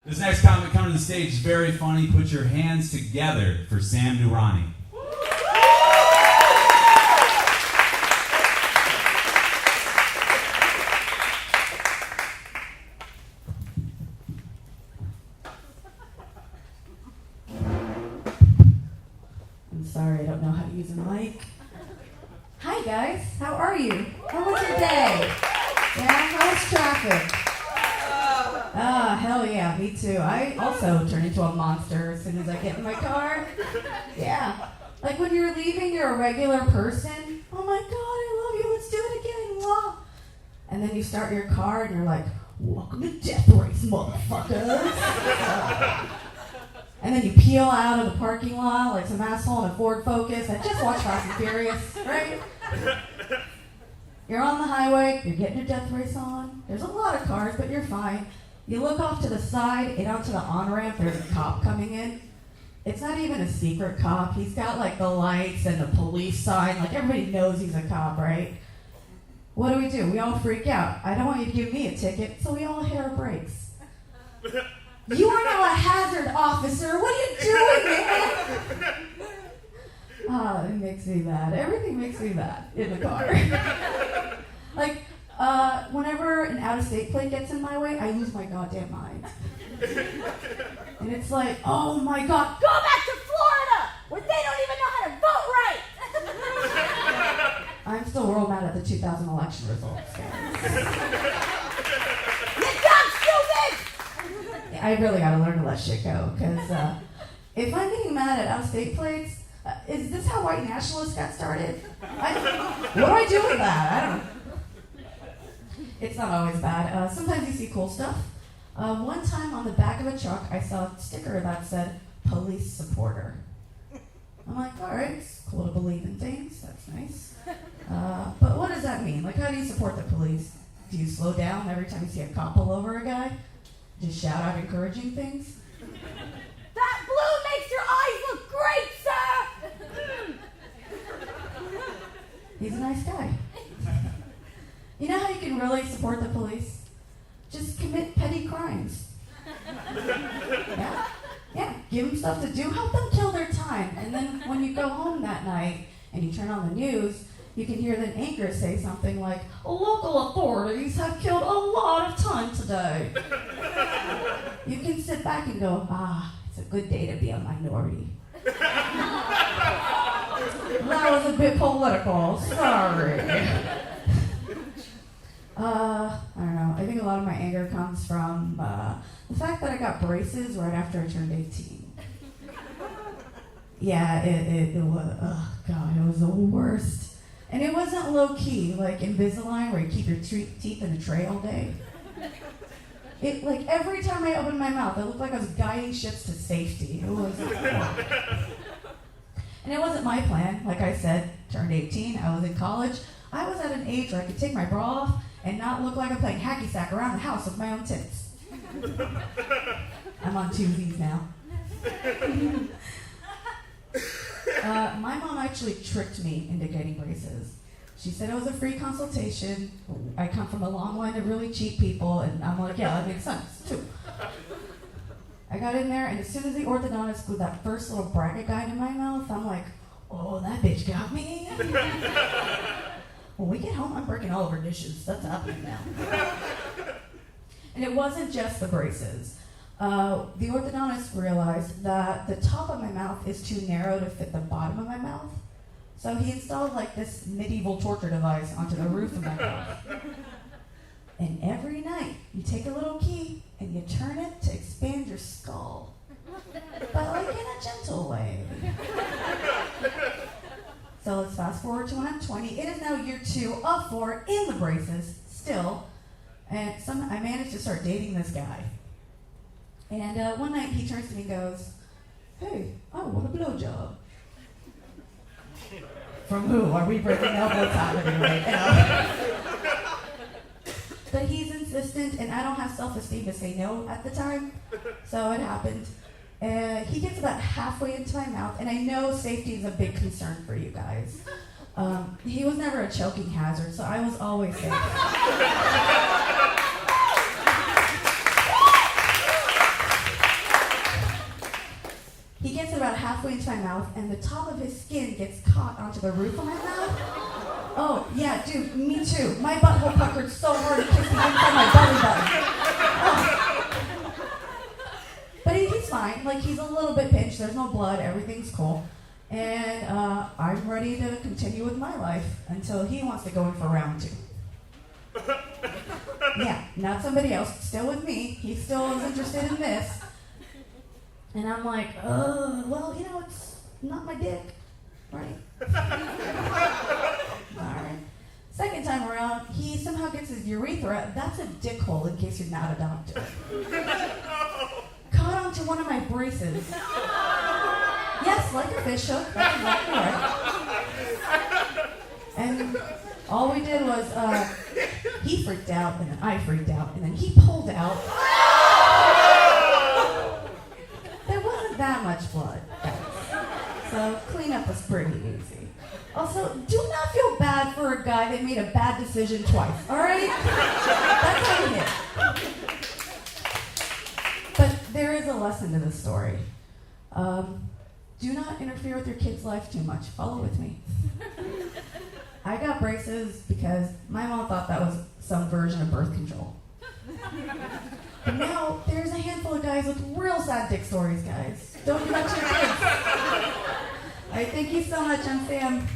This next comic coming to the stage is very funny. Put your hands together for Sam Noorani. I'm sorry, I don't know how to use a mic. Hi guys, how are you? How was your day? Yeah, how was traffic? Hell yeah, me too. I also turn into a monster as soon as I get in my car. Yeah, like when you're leaving, you're a regular person. Oh my god, I love you, let's do it again. Mwah. And then you start your car and you're like, welcome to Death Race, motherfuckers. And then you peel out of the parking lot like some asshole in a Ford Focus. I just watched Fast and Furious, right? You're on the highway, you're getting your death race on. There's a lot of cars, but you're fine. You look off to the side and onto the on-ramp, there's a cop coming in. It's not even a secret cop. He's got like the lights and the police sign. Like everybody knows he's a cop, right? What do? We all freak out. I don't want you to give me a ticket, so we all hit our brakes. You are now a hazard, officer. What are you doing, man? Oh, it makes me mad. Everything makes me mad in the car. Like, whenever an out-of-state plate gets in my way, I lose my goddamn mind. And it's like, oh my god, go back to Florida, where they don't even know how to vote right. I'm still world mad at the 2000 election results, guys. I really gotta learn to let shit go, because if I'm getting mad at out-of-state plates, is this how white nationalists got started? What do I do with that? I don't know. It's not always bad. Sometimes you see cool stuff. One time on the back of a truck, I saw a sticker that said, police supporter. I'm like, all right, it's cool to believe in things, that's nice. But what does that mean? Like, how do you support the police? Do you slow down every time you see a cop pull over a guy? Just shout out encouraging things? That blue makes your eyes look great, sir! He's a nice guy. You know how you can really support the police? Just commit petty crimes. Yeah, give them stuff to do, help them kill their time. And then when you go home that night and you turn on the news, you can hear the anchor say something like, local authorities have killed a lot of time today. You can sit back and go, it's a good day to be a minority. That was a bit political, sorry. I don't know, I think a lot of my anger comes from the fact that I got braces right after I turned 18. Yeah, it was, oh god, it was the worst. And it wasn't low-key, like Invisalign, where you keep your teeth in a tray all day. It, like, every time I opened my mouth, it looked like I was guiding ships to safety. It was And it wasn't my plan. Like I said, turned 18, I was in college. I was at an age where I could take my bra off and not look like I'm playing hacky sack around the house with my own tits. I'm on 2 V's now. My mom actually tricked me into getting braces. She said it was a free consultation. I come from a long line of really cheap people, and I'm like, yeah, that makes sense, too. I got in there, and as soon as the orthodontist glued that first little bracket guide in my mouth, I'm like, oh, that bitch got me. When we get home, I'm breaking all of her dishes. That's happening now. And it wasn't just the braces. The orthodontist realized that the top of my mouth is too narrow to fit the bottom of my mouth. So he installed like this medieval torture device onto the roof of my mouth. And every night, you take a little key and you turn it to expand your skull. But like in a gentle way. So let's fast forward to when I'm 20. It is now year 2 of 4 in the braces, still. And I managed to start dating this guy. And one night he turns to me and goes, hey, I want a blowjob. From who? Are we breaking elbows happening right now? But he's insistent, and I don't have self-esteem to say no at the time. So it happened. He gets about halfway into my mouth, and I know safety is a big concern for you guys. He was never a choking hazard, so I was always safe. halfway into my mouth, and the top of his skin gets caught onto the roof of my mouth. Oh, yeah, dude, me too. My butthole puckered so hard it kissed the inside my belly button. Oh. But he's fine. Like, he's a little bit pinched. There's no blood. Everything's cool. And I'm ready to continue with my life until he wants to go in for round 2. Yeah, not somebody else. Still with me. He still is interested in this. And I'm like, well, you know, it's not my dick, right? Alright. Second time around, he somehow gets his urethra. That's a dick hole, in case you're not a doctor. Caught onto one of my braces. Yes, like a fish hook. That's exactly right. And all we did was, he freaked out, and then I freaked out, and then he pulled out. There wasn't that much blood, guys. So cleanup was pretty easy. Also, do not feel bad for a guy that made a bad decision twice, all right? That's how it is. But there is a lesson to this story. Do not interfere with your kid's life too much. Follow with me. I got braces because my mom thought that was some version of birth control. But now, there's a handful of guys with real sad dick stories, guys. Don't do that to your kids. All right, thank you so much. I'm Sam.